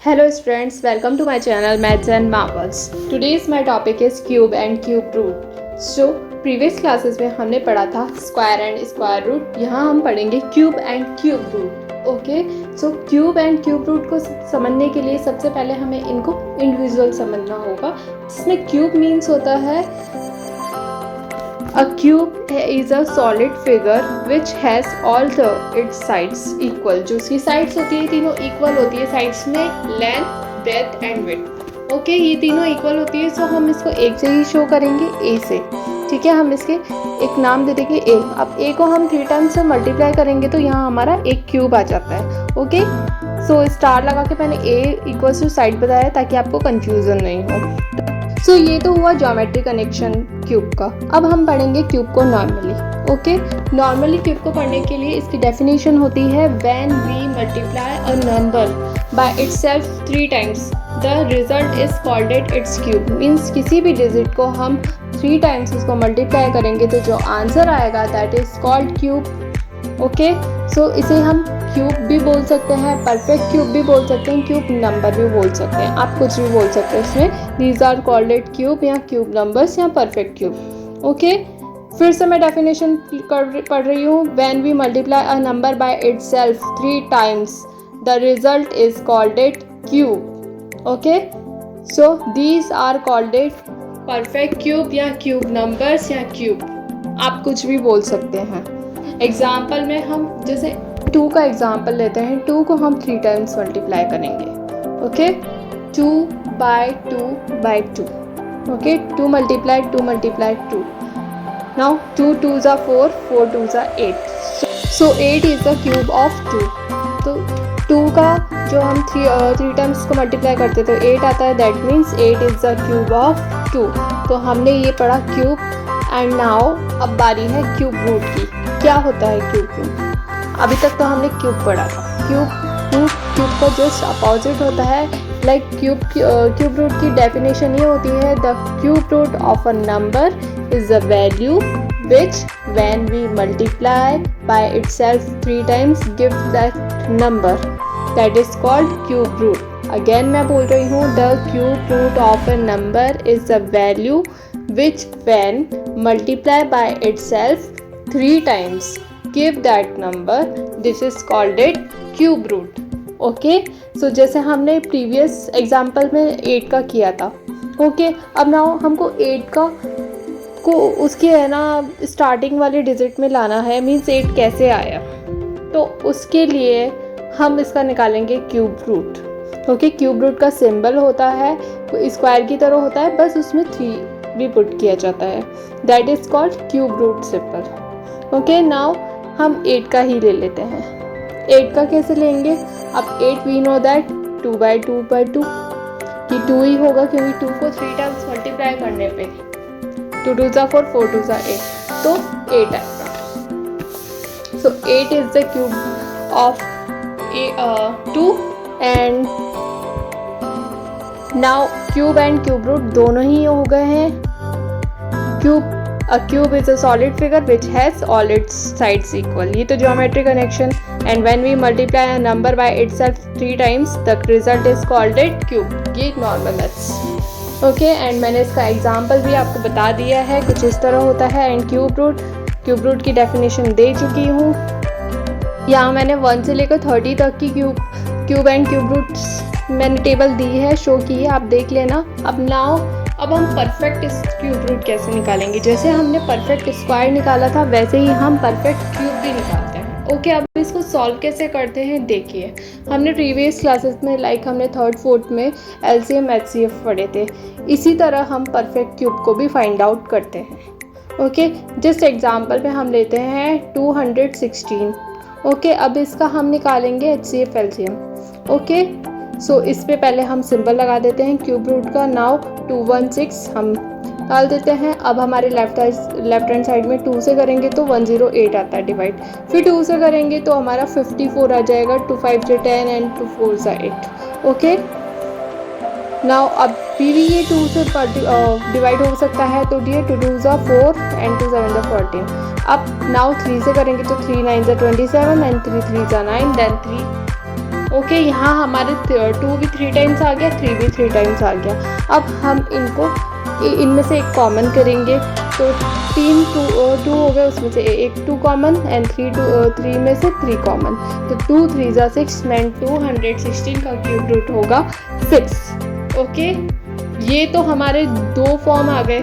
Hello students, welcome to my channel Maths and Marvels. Today's my topic is cube and cube root. So previous classes में हमने पढ़ा था square and square root. यहाँ हम पढ़ेंगे cube and cube root. Okay, so cube and cube root को समझने के लिए सबसे पहले हमें इनको इंडिविजुअल समझना होगा, जिसमें क्यूब मीन्स होता है A cube is a solid figure which has all its sides equal. जो उसकी साइड्स होती है तीनों इक्वल होती है साइड्स में, length, breadth and width. Okay, ये तीनों इक्वल होती है, सो हम इसको एक से ही शो करेंगे, ए से. ठीक है, हम इसके एक नाम दे देंगे ए. अब ए को हम 3 टाइम्स से मल्टीप्लाई करेंगे तो यहाँ हमारा एक क्यूब आ जाता है. ओके, सो स्टार लगा के मैंने ए इक्वल्स टू साइड बताया ताकि आपको कंफ्यूजन नहीं हो. सो ये तो हुआ ज्योमेट्री कनेक्शन क्यूब का. अब हम पढ़ेंगे क्यूब को नॉर्मली. ओके, नॉर्मली क्यूब को पढ़ने के लिए इसकी डेफिनेशन होती है when we multiply a number by itself 3 times the result is called its cube. Means किसी भी डिजिट को हम 3 टाइम्स उसको मल्टीप्लाई करेंगे तो जो आंसर आएगा that is called cube. Okay, so इसे हम क्यूब भी बोल सकते हैं, परफेक्ट क्यूब भी बोल सकते हैं, क्यूब नंबर भी बोल सकते हैं, आप कुछ भी बोल सकते हैं इसमें. These are called it cube या क्यूब नंबर्स या परफेक्ट क्यूब. ओके, फिर से मैं डेफिनेशन पढ़ रही हूँ. When we multiply a number by itself 3 times the result is called it cube. Okay, so these are called it perfect cube या cube numbers या क्यूब, आप कुछ भी बोल सकते हैं. एग्जाम्पल में हम जैसे 2 का एग्जाम्पल लेते हैं. 2 को हम 3 टाइम्स मल्टीप्लाई करेंगे. Okay, 2 by 2 by 2. Okay, 2 multiply 2 multiply 2. Now 2 2s are 4, 4 2s are 8. So 8 is the cube of 2. तो 2 का जो हम 3 टाइम्स को मल्टीप्लाई करते तो 8 आता है, that means 8 is the cube of 2. तो हमने ये पढ़ा क्यूब. एंड नाउ अब बारी है क्यूब रूट की. क्या होता है क्यूब रूट? अभी तक तो हमने क्यूब पढ़ा था. क्यूब रूट क्यूब का जस्ट अपोजिट होता है. लाइक क्यूब रूट की डेफिनेशन ये होती है the cube root of a number is the value which when we multiply by itself 3 times give that number, that is called cube root. Again मैं बोल रही हूँ, the cube root of a number is the value which when multiply by itself 3 times give that number, this is called it cube root. Okay, so जैसे हमने previous example में 8 का किया था. ओके, अब ना हमको 8 का को उसके है ना स्टार्टिंग वाले डिजिट में लाना है. मीन्स 8 कैसे आया, तो उसके लिए हम इसका निकालेंगे cube root. Okay, cube root का सिंबल होता है स्क्वायर की तरह होता है, बस उसमें 3 भी पुट किया जाता है, that is called cube root symbol. Okay, now हम 8 का ही ले लेते हैं. 8 का कैसे लेंगे? अब 8 we know that 2 by 2 by 2 कि 2 ही होगा, क्योंकि 2 को 3 टाइम्स मल्टीप्लाई करने पे 2 2s are 4, 4 2s are 8, तो 8 आएगा. So 8 is the cube of 2. And now cube and cube root दोनों ही हो गए हैं. A cube is a solid figure which has all its sides equal. ये तो geometry connection. And when we multiply a number by itself 3 times, the result is called it cube. ये normal maths. Okay, and मैंने इसका example भी आपको बता दिया है, कुछ इस तरह होता है. And cube root की definition दे चुकी हूँ. यहाँ मैंने 1 से लेकर 30 तक की क्यूब एंड क्यूब रूट्स मैंने टेबल दी है, शो की है, आप देख लेना. अब हम परफेक्ट क्यूब रूट कैसे निकालेंगे? जैसे हमने परफेक्ट स्क्वायर निकाला था वैसे ही हम परफेक्ट क्यूब भी निकालते हैं. ओके, अब इसको सॉल्व कैसे करते हैं देखिए. हमने प्रीवियस क्लासेस में हमने 3rd 4th में LCM HCF पढ़े थे. इसी तरह हम परफेक्ट क्यूब को भी फाइंड आउट करते हैं. ओके, जस्ट एग्जाम्पल में हम लेते हैं 216. ओके, अब इसका हम निकालेंगे HCF LCM. ओके, सो इस पे पहले हम सिंबल लगा देते हैं क्यूब रूट का. नाउ 216 हम डाल देते हैं. अब हमारे लेफ्ट हैंड साइड में 2 से करेंगे तो 108 आता है डिवाइड. फिर 2 से करेंगे तो हमारा 54 आ जाएगा. 2 5 10 एंड 2 4 8. ओके, नाउ अब भी ये 2 से डिवाइड हो सकता है, तो ये 2 2s are 4 and 2 7s are 14. अब नाउ 3 से करेंगे तो 3 9s are 27 and 3 3s are 9, then 3 okay, यहाँ हमारे 2 भी 3 टाइम्स आ गया, 3 भी 3 टाइम्स आ गया। अब हम इनमें से एक कॉमन करेंगे, तो 3 2 हो गए, उसमें से एक 2 कॉमन एंड 3 में से 3 कॉमन, तो 2 3 ज़ा 6 मैन 216 का क्यूब रूट होगा 6। ओके, ये तो हमारे 2 फॉर्म आ गए,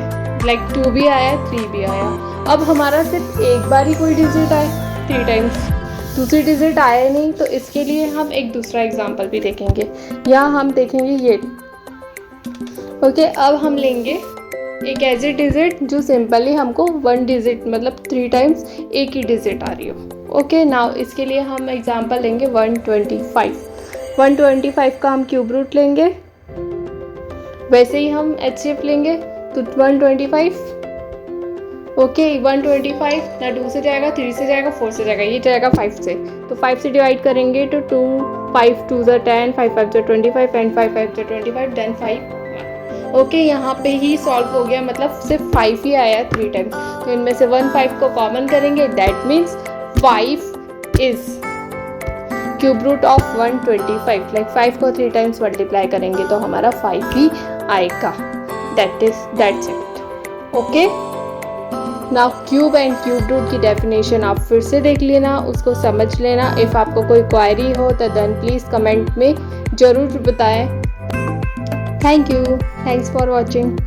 लाइक 2 भी आया 3 भी आया। अब हमारा सिर्फ एक बार ही कोई डिजिट आए 3 टाइम्स, दूसरी डिजिट आया नहीं, तो इसके लिए हम एक दूसरा एग्जांपल भी देखेंगे। यहाँ हम देखेंगे ये। ओके, अब हम लेंगे एक ऐसी डिजिट जो सिंपली हमको 1 डिजिट मतलब 3 टाइम्स एक ही डिजिट आ रही हो। ओके, नाउ इसके लिए हम एग्जांपल लेंगे 125। 125 का हम क्यूब रूट लेंगे, वैसे ही हम HCF लेंगे, तो 125। ओके, 125 ना 2 से जाएगा, 3 से जाएगा, 4 से जाएगा, ये जाएगा 5 से, तो 5 से डिवाइड करेंगे तो 2 5 2 ज़ा 10, 5 5 ज़ा 25 एंड 5 5 ज़ा 25, देन 5 1। ओके, यहाँ पे ही सॉल्व हो गया, मतलब सिर्फ 5 ही आया 3 टाइम्स, तो इनमें से 1 5 को कॉमन करेंगे, that means 5 is cube root of 125, like 5 को 3 टाइम्स मल्टीप्लाई करेंगे तो हमारा 5 ही आएगा। That's it. Okay, now cube and cube root की डेफिनेशन आप फिर से देख लेना, उसको समझ लेना। इफ़ आपको कोई क्वायरी हो तो देन प्लीज़ कमेंट में ज़रूर बताएं। Thank you, thanks for watching.